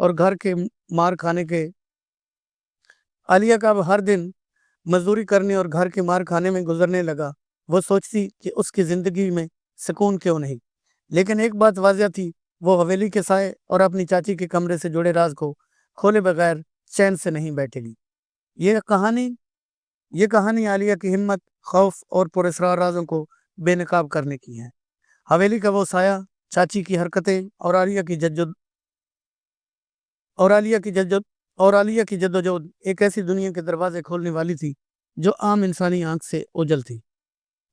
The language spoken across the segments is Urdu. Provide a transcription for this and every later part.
اور گھر کے مار کھانے کے عالیہ کا اب ہر دن مزدوری کرنے اور گھر کے مار کھانے میں گزرنے لگا۔ وہ سوچتی کہ اس کی زندگی میں سکون کیوں نہیں، لیکن ایک بات واضح تھی، وہ حویلی کے سائے اور اپنی چاچی کے کمرے سے جڑے راز کو کھولے بغیر چین سے نہیں بیٹھے گی۔ یہ کہانی عالیہ کی ہمت، خوف اور پراسرار رازوں کو بے نقاب کرنے کی ہے۔ حویلی کا وہ سایہ، چاچی کی حرکتیں اور عالیہ کی جدوجہد ایک ایسی دنیا کے دروازے کھولنے والی تھی جو عام انسانی آنکھ سے اوجھل تھی۔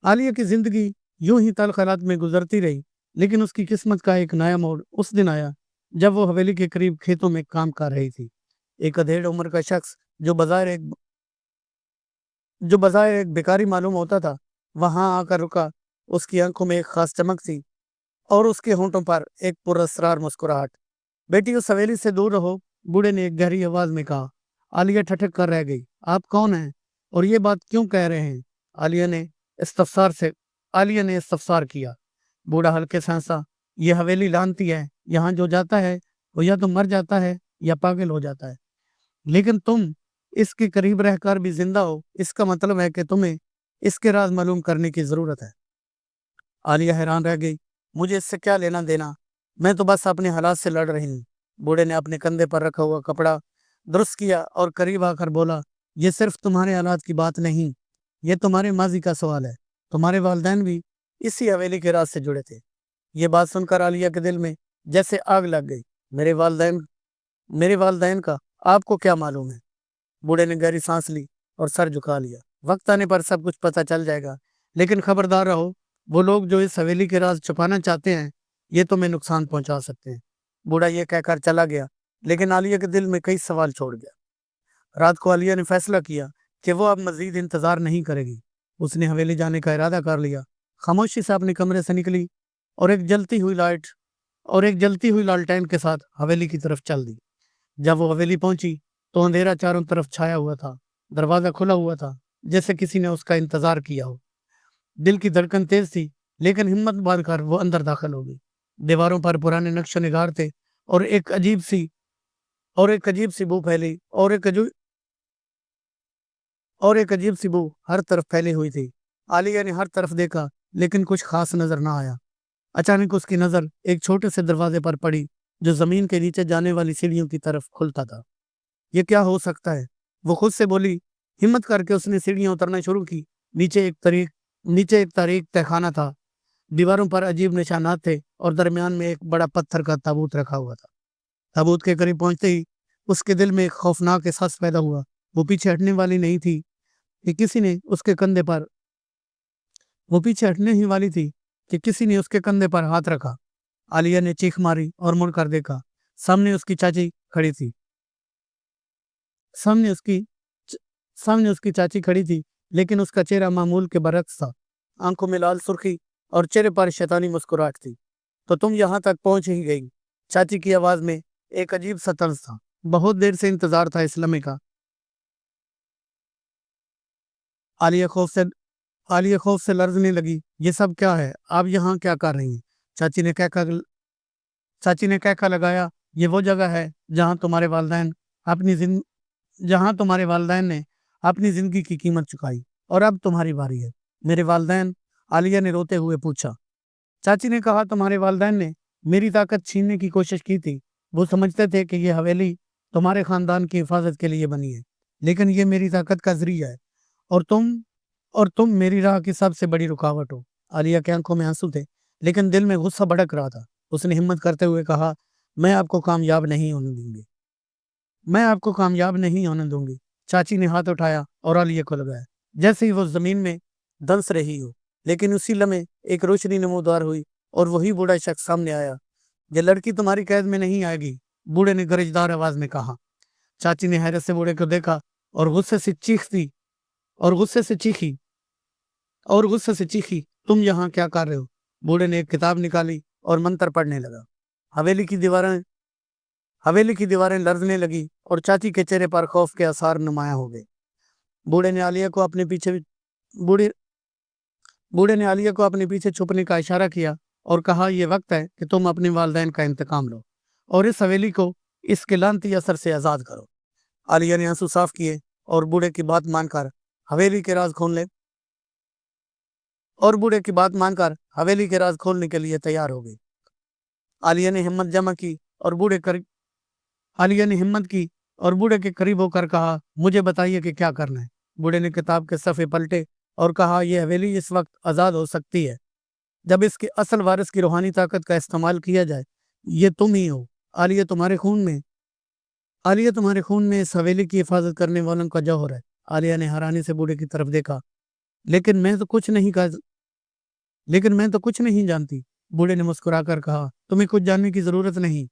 عالیہ کی زندگی یوں ہی تلخ حالات میں گزرتی رہی، لیکن اس کی قسمت کا ایک نیا موڑ اس دن آیا جب وہ حویلی کے قریب کھیتوں میں کام کر رہی تھی۔ ایک ادھیڑ عمر کا شخص جو بظاہر ایک بیکاری معلوم ہوتا تھا، وہاں آ کر رکا۔ اس کی آنکھوں میں ایک خاص چمک تھی اور اس کے ہونٹوں پر ایک پراسرار مسکراہٹ۔ بیٹی، اس حویلی سے دور رہو، بوڑھے نے ایک گہری آواز میں کہا۔ عالیہ ٹھٹک کر رہ گئی۔ آپ کون ہیں اور یہ بات کیوں کہہ رہے ہیں؟ عالیہ نے استفسار کیا۔ بوڑھا ہلکے سے ہنسا۔ یہ حویلی لانتی ہے، یہاں جو جاتا ہے وہ یا تو مر جاتا ہے یا پاگل ہو جاتا ہے، لیکن تم اس کے قریب رہ کر بھی زندہ ہو، اس کا مطلب ہے کہ تمہیں اس کے راز معلوم کرنے کی ضرورت ہے۔ عالیہ حیران رہ گئی۔ مجھے اس سے کیا لینا دینا؟ میں تو بس اپنے حالات سے لڑ رہی ہوں۔ بوڑھے نے اپنے کندھے پر رکھا ہوا کپڑا درست کیا اور قریب آ کر بولا، یہ صرف تمہارے حالات کی بات نہیں، یہ تمہارے ماضی کا سوال ہے۔ تمہارے والدین بھی اسی حویلی کے راز سے جڑے تھے۔ یہ بات سن کر عالیہ کے دل میں جیسے آگ لگ گئی۔ میرے والدین کا آپ کو کیا معلوم ہے؟ بوڑھے نے گہری سانس لی اور سر جھکا لیا۔ وقت آنے پر سب کچھ پتہ چل جائے گا، لیکن خبردار رہو، وہ لوگ جو اس حویلی کے راز چھپانا چاہتے ہیں یہ تمہیں نقصان پہنچا سکتے ہیں۔ بوڑھا یہ کہہ کر چلا گیا، لیکن عالیہ کے دل میں کئی سوال چھوڑ گیا۔ رات کو عالیہ نے فیصلہ کیا کہ وہ اب مزید انتظار نہیں کرے گی۔ اس نے حویلی جانے کا ارادہ کر لیا۔ خاموشی سے اپنے کمرے سے نکلی اور ایک جلتی ہوئی لالٹین کے ساتھ حویلی کی طرف چل دی۔ جب وہ حویلی پہنچی تو اندھیرا چاروں طرف چھایا ہوا تھا۔ دروازہ کھلا ہوا تھا، جیسے کسی نے اس کا انتظار کیا ہو۔ دل کی دھڑکن تیز تھی، لیکن ہمت باندھ کر وہ اندر داخل ہو گئی۔ دیواروں پر پرانے نقش و نگار تھے اور ایک عجیب سی بو ہر طرف پھیلی ہوئی تھی۔ عالیہ نے ہر طرف دیکھا، لیکن کچھ خاص نظر نہ آیا۔ اچانک اس کی نظر ایک چھوٹے سے دروازے پر پڑی جو زمین کے نیچے جانے والی سیڑھیوں کی طرف کھلتا تھا۔ یہ کیا ہو سکتا ہے؟ وہ خود سے بولی۔ ہمت کر کے اس نے سیڑھیاں اترنا شروع کی۔ نیچے ایک تاریک تہخانہ تھا۔ دیواروں پر عجیب نشانات تھے اور درمیان میں ایک بڑا پتھر کا تابوت رکھا ہوا تھا۔ تابوت کے قریب پہنچتے ہی اس کے دل میں ایک خوفناک احساس پیدا ہوا۔ وہ پیچھے ہٹنے والی نہیں تھی کہ کسی نے اس کے کندھے پر ہاتھ رکھا۔ عالیہ نے چیخ ماری اور مڑ کر دیکھا۔ سامنے اس کی چاچی کھڑی تھی، لیکن اس کا چہرہ معمول کے برعکس تھا۔ آنکھوں میں لال سرخی اور چہرے پر شیطانی مسکراہٹ تھی۔ تو تم یہاں تک پہنچ ہی گئی؟ چاچی کی آواز میں ایک عجیب سا طنز تھا۔ بہت دیر سے انتظار تھا اس لمحے کا۔ عالیہ خوف سے لرزنے لگی۔ یہ سب کیا ہے؟ آپ یہاں کیا کر رہی ہیں؟ چاچی نے کہکا لگایا، یہ وہ جگہ ہے جہاں تمہارے والدین نے اپنی زندگی کی قیمت چکائی، اور اب تمہاری باری ہے۔ میرے والدین؟ عالیہ نے روتے ہوئے پوچھا۔ چاچی نے کہا، تمہارے والدین نے میری طاقت چھیننے کی کوشش کی تھی۔ وہ سمجھتے تھے کہ یہ حویلی تمہارے خاندان کی حفاظت کے لیے بنی ہے، لیکن یہ میری طاقت کا ذریعہ ہے، اور تم میری راہ کی سب سے بڑی رکاوٹ ہو۔ عالیہ کی آنکھوں میں آنسو تھے، لیکن دل میں غصہ بھڑک رہا تھا۔ اس نے ہمت کرتے ہوئے کہا، میں آپ کو کامیاب نہیں ہونے دوں گی۔ چاچی نے ہاتھ اٹھایا اور عالیہ کو لگایا، جیسے ہی وہ زمین میں دنس رہی ہو، لیکن اسی لمحے ایک روشنی نمودار ہوئی اور وہی بوڑھا شخص سامنے آیا۔ یہ لڑکی تمہاری قید میں نہیں آئے گی، بوڑھے نے گرجدار آواز میں کہا۔ چاچی نے حیرت سے بوڑھے کو دیکھا اور غصے سے چیخی، تم یہاں کیا کر رہے ہو؟ بوڑھے نے ایک کتاب نکالی اور منتر پڑھنے لگا۔ حویلی کی دیواریں لرزنے لگی اور چاچی کے چہرے پر خوف کے آثار نمایاں ہو گئے۔ بوڑھے نے عالیہ کو اپنے پیچھے چھپنے کا اشارہ کیا اور کہا، یہ وقت ہے کہ تم اپنے والدین کا انتقام لو اور اس حویلی کو اس کے لعنتی اثر سے آزاد کرو۔ عالیہ نے آنسو صاف کیے اور بوڑھے کی بات مان کر حویلی کے راز کھولنے کے لیے تیار ہو گئی۔ عالیہ نے ہمت کی اور بوڑھے کے قریب ہو کر کہا، مجھے بتائیے کہ کیا کرنا ہے۔ بوڑھے نے کتاب کے صفحے پلٹے اور کہا، یہ حویلی اس وقت آزاد ہو سکتی ہے جب اس کے اصل وارث کی روحانی طاقت کا استعمال کیا جائے۔ یہ تم ہی ہو۔ عالیہ تمہارے خون میں اس حویلی کی حفاظت کرنے والوں کا جوہر ہے۔ عالیہ نے حیرانی سے بوڑھے کی طرف دیکھا۔ لیکن میں تو کچھ نہیں جانتی۔ بوڑھے نے مسکرا کر کہا، تمہیں کچھ جاننے کی ضرورت نہیں،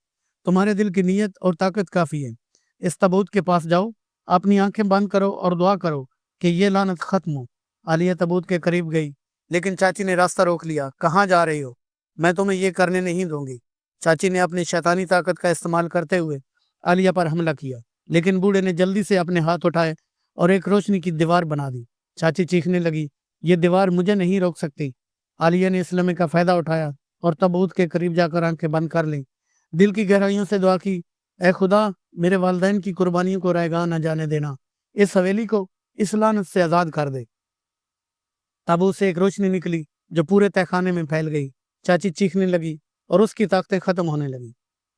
تمہارے دل کی نیت اور طاقت کافی ہے۔ اس تابوت کے پاس جاؤ، اپنی آنکھیں بند کرو اور دعا کرو کہ یہ لعنت ختم ہو۔ عالیہ تابوت کے قریب گئی، لیکن چاچی نے راستہ روک لیا۔ کہاں جا رہی ہو؟ میں تمہیں یہ کرنے نہیں دوں گی۔ چاچی نے اپنی شیطانی طاقت کا استعمال کرتے ہوئے عالیہ پر حملہ کیا، لیکن بوڑھے نے جلدی سے اپنے ہاتھ اٹھائے اور ایک روشنی کی دیوار بنا دی۔ چاچی چیخنے لگی، یہ دیوار مجھے نہیں روک سکتی۔ عالیہ نے اس لمحے کا فائدہ اٹھایا اور تابوت کے قریب جا کر آنکھیں بند کر لیں۔ دل کی گہرائیوں سے دعا کی، اے خدا، میرے والدین کی قربانیوں کو رائیگاں نہ جانے دینا، اس حویلی کو اس لعنت سے آزاد کر دے۔ تابوت سے ایک روشنی نکلی جو پورے تہہ خانے میں پھیل گئی۔ چاچی چیخنے لگی اور اس کی طاقتیں ختم ہونے لگی۔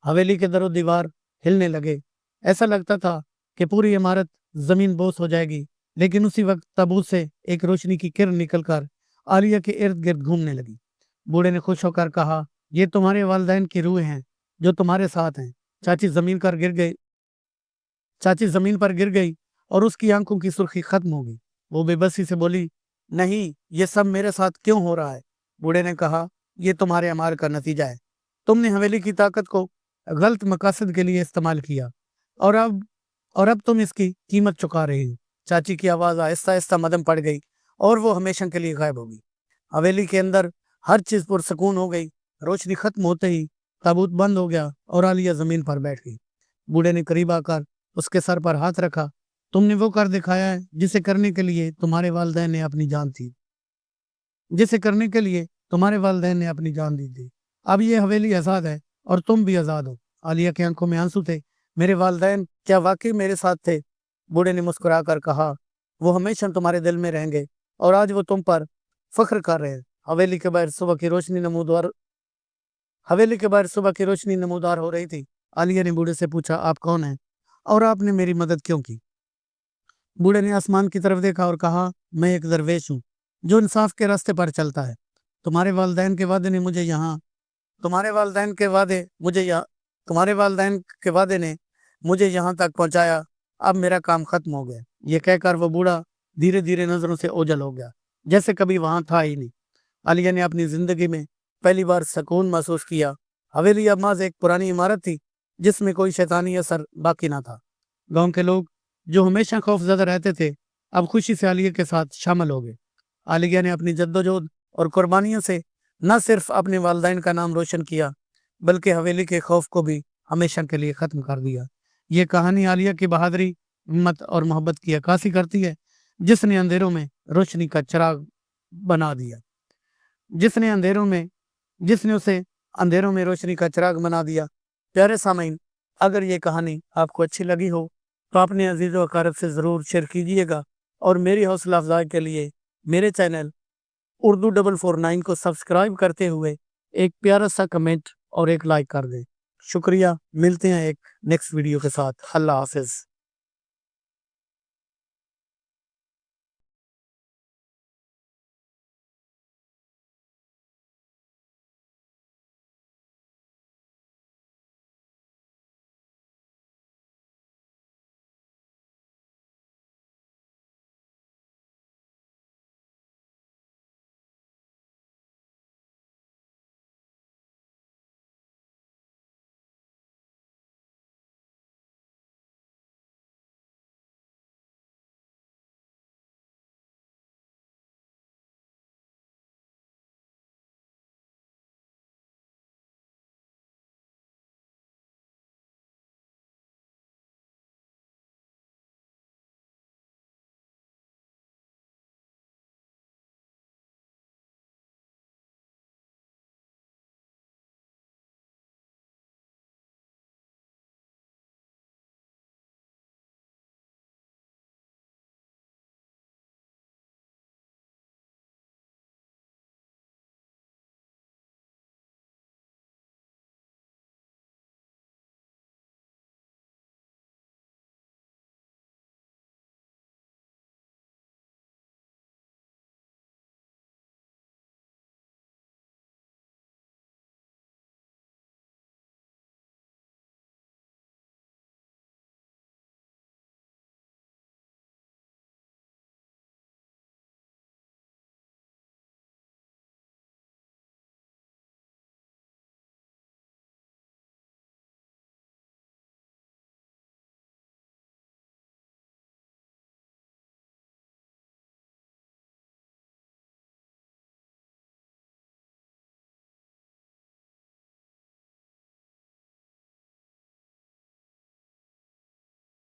حویلی کے در و دیوار ہلنے لگے، ایسا لگتا تھا کہ پوری عمارت زمین بوس ہو جائے گی۔ لیکن اسی وقت تابوت سے ایک روشنی کی کرن نکل کر عالیہ کے ارد گرد گھومنے لگی۔ بوڑھے نے خوش ہو کر کہا، یہ تمہارے والدین کی روح ہیں جو تمہارے ساتھ ہیں۔ چاچی زمین پر گر گئی اور اس کی آنکھوں کی سرخی ختم ہو گئی۔ وہ بے بسی سے بولی، نہیں، یہ سب میرے ساتھ کیوں ہو رہا ہے؟ بوڑھے نے کہا، یہ تمہارے اعمال کا نتیجہ ہے۔ تم نے حویلی کی طاقت کو غلط مقاصد کے لیے استعمال کیا اور اب تم اس کی قیمت چکا رہے ہو۔ چاچی کی آواز آہستہ آہستہ مدھم پڑ گئی اور وہ ہمیشہ کے لیے غائب ہو گئی۔ حویلی کے اندر ہر چیز پرسکون ہو گئی۔ روشنی ختم ہوتے ہی تابوت بند ہو گیا اور عالیہ زمین پر بیٹھ گئی۔ بوڑھے نے قریب آ کر اس کے سر پر ہاتھ رکھا، تم نے وہ کر دکھایا ہے جسے کرنے کے لیے تمہارے والدین نے اپنی جان دی تھی۔ اب یہ حویلی آزاد ہے اور تم بھی آزاد ہو۔ عالیہ کی آنکھوں میں آنسو تھے۔ میرے والدین کیا واقعی میرے ساتھ تھے؟ بوڑھے نے مسکرا کر کہا، وہ ہمیشہ تمہارے دل میں رہیں گے اور آج وہ تم پر فخر کر رہے ہیں۔ حویلی کے باہر صبح کی روشنی نمودار ہو رہی تھی۔ عالیہ نے بوڑھے سے پوچھا، آپ کون ہیں اور آپ نے میری مدد کیوں کی؟ بوڑھے نے آسمان کی طرف دیکھا اور کہا، میں ایک درویش ہوں جو انصاف کے راستے پر چلتا ہے۔ تمہارے والدین کے وعدے نے مجھے یہاں تک پہنچایا۔ اب میرا کام ختم ہو گیا۔ یہ کہہ کر وہ بوڑھا دھیرے دھیرے نظروں سے اوجھل ہو گیا، جیسے کبھی وہاں تھا ہی نہیں۔ عالیہ نے اپنی زندگی میں پہلی بار سکون محسوس کیا۔ حویلی اب محض ایک پرانی عمارت تھی جس میں کوئی شیطانی اثر باقی نہ تھا۔ گاؤں کے لوگ جو ہمیشہ خوف زدہ رہتے تھے اب خوشی سے عالیہ کے ساتھ شامل ہو گئے۔ عالیہ نے اپنی جدوجہد اور قربانیوں سے نہ صرف اپنے والدین کا نام روشن کیا بلکہ حویلی کے خوف کو بھی ہمیشہ کے لیے ختم کر دیا۔ یہ کہانی عالیہ کی بہادری، ہمت اور محبت کی عکاسی کرتی ہے، جس نے اندھیروں میں روشنی کا چراغ بنا دیا پیارے سامعین، اگر یہ کہانی آپ کو اچھی لگی ہو تو اپنے عزیز و اقارب سے ضرور شیئر کیجیے گا، اور میری حوصلہ افزائی کے لیے میرے چینل اردو 449 کو سبسکرائب کرتے ہوئے ایک پیارا سا کمنٹ اور ایک لائک کر دیں۔ شکریہ، ملتے ہیں ایک نیکسٹ ویڈیو کے ساتھ۔ اللہ حافظ۔